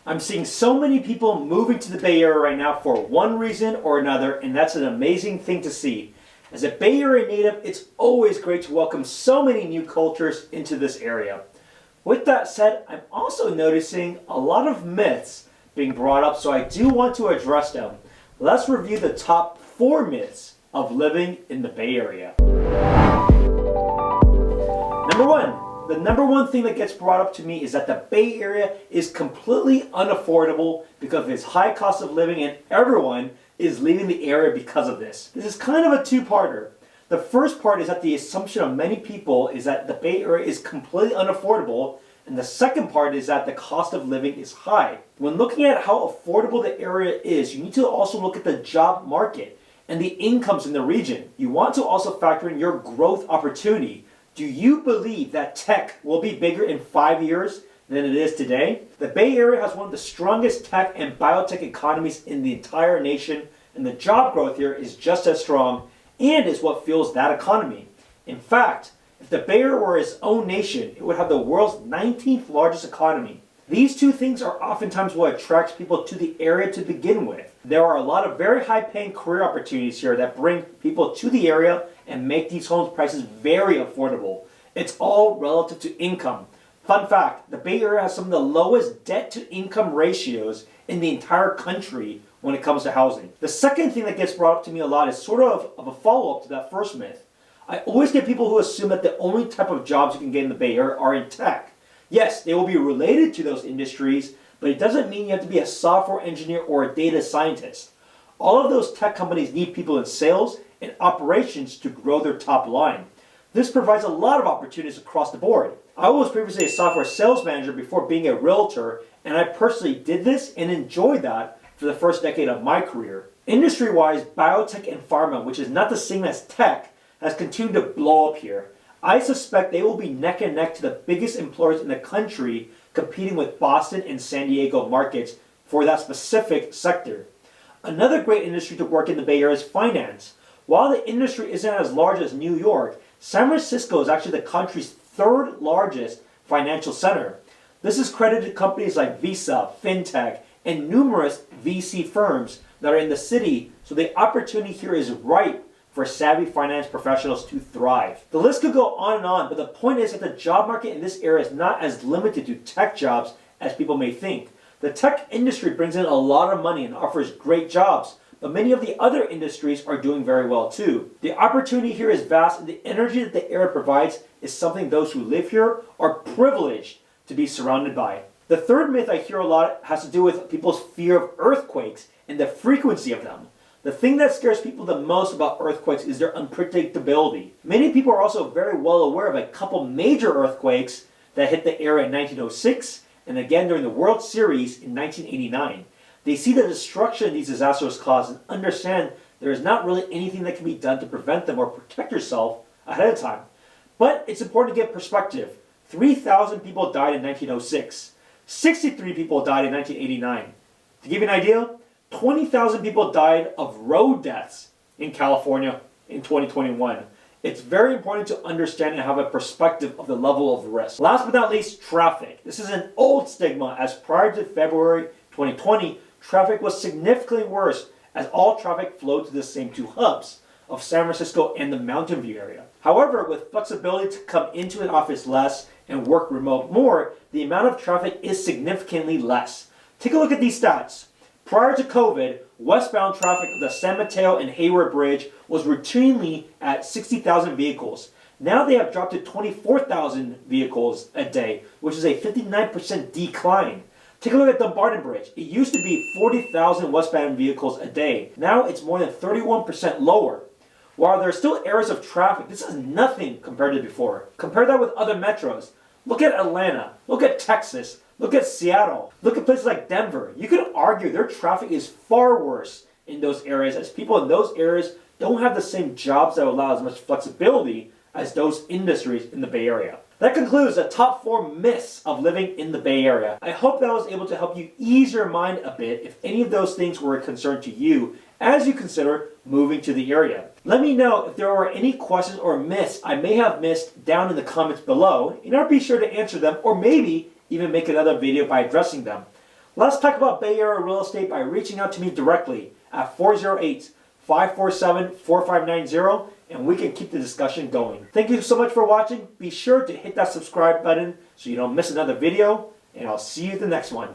I'm seeing so many people moving to the Bay Area right now for one reason or another, and that's an amazing thing to see. As a Bay Area native, it's always great to welcome so many new cultures into this area. With that said, I'm also noticing a lot of myths being brought up, so I do want to address them. Let's review the top 4 myths of living in the Bay Area. Number 1. The number one thing that gets brought up to me is that the Bay Area is completely unaffordable because of its high cost of living, and everyone is leaving the area because of this. This is kind of a two-parter. The first part is that the assumption of many people is that the Bay Area is completely unaffordable, and the second part is that the cost of living is high. When looking at how affordable the area is, you need to also look at the job market and the incomes in the region. You want to also factor in your growth opportunity. Do you believe that tech will be bigger in 5 years than it is today? The Bay Area has one of the strongest tech and biotech economies in the entire nation, and the job growth here is just as strong and is what fuels that economy. In fact, if the Bay Area were its own nation, it would have the world's 19th largest economy. These two things are oftentimes what attracts people to the area to begin with. There are a lot of very high-paying career opportunities here that bring people to the area and make these homes prices very affordable. It's all relative to income. Fun fact, the Bay Area has some of the lowest debt-to-income ratios in the entire country when it comes to housing. The second thing that gets brought up to me a lot is sort of a follow-up to that first myth. I always get people who assume that the only type of jobs you can get in the Bay Area are in tech. Yes, they will be related to those industries, but it doesn't mean you have to be a software engineer or a data scientist. All of those tech companies need people in sales and operations to grow their top line. This provides a lot of opportunities across the board. I was previously a software sales manager before being a realtor, and I personally did this and enjoyed that for the first decade of my career. Industry-wise, biotech and pharma, which is not the same as tech, has continued to blow up here. I suspect they will be neck and neck to the biggest employers in the country, competing with Boston and San Diego markets for that specific sector. Another great industry to work in the Bay Area is finance. While the industry isn't as large as New York, San Francisco is actually the country's 3rd largest financial center. This is credited to companies like Visa, FinTech, and numerous VC firms that are in the city, so the opportunity here is ripe for savvy finance professionals to thrive. The list could go on, but the point is that the job market in this area is not as limited to tech jobs as people may think. The tech industry brings in a lot of money and offers great jobs, but many of the other industries are doing very well too. The opportunity here is vast, and the energy that the area provides is something those who live here are privileged to be surrounded by. The third myth I hear a lot has to do with people's fear of earthquakes and the frequency of them. The thing that scares people the most about earthquakes is their unpredictability. Many people are also very well aware of a couple major earthquakes that hit the area in 1906 and again during the World Series in 1989. They see the destruction these disasters cause and understand there is not really anything that can be done to prevent them or protect yourself ahead of time. But it's important to get perspective. 3,000 people died in 1906. 63 people died in 1989. To give you an idea, 20,000 people died of road deaths in California in 2021. It's very important to understand and have a perspective of the level of risk. Last but not least, traffic. This is an old stigma, as prior to February 2020, traffic was significantly worse as all traffic flowed to the same 2 hubs of San Francisco and the Mountain View area. However, with flexibility to come into an office less and work remote more, the amount of traffic is significantly less. Take a look at these stats. Prior to COVID, westbound traffic of the San Mateo and Hayward Bridge was routinely at 60,000 vehicles. Now they have dropped to 24,000 vehicles a day, which is a 59% decline. Take a look at the Dumbarton Bridge. It used to be 40,000 westbound vehicles a day. Now it's more than 31% lower. While there are still areas of traffic, this is nothing compared to before. Compare that with other metros. Look at Atlanta. Look at Texas. Look at Seattle. Look at places like Denver. You could argue their traffic is far worse in those areas, as people in those areas don't have the same jobs that allow as much flexibility as those industries in the Bay Area. That concludes the top 4 myths of living in the Bay Area. I hope that was able to help you ease your mind a bit if any of those things were a concern to you as you consider moving to the area. Let me know if there were any questions or myths I may have missed down in the comments below, and I'll be sure to answer them or maybe even make another video by addressing them. Let's talk about Bay Area real estate by reaching out to me directly at 408-547-4590, and we can keep the discussion going. Thank you so much for watching. Be sure to hit that subscribe button so you don't miss another video, and I'll see you in the next one.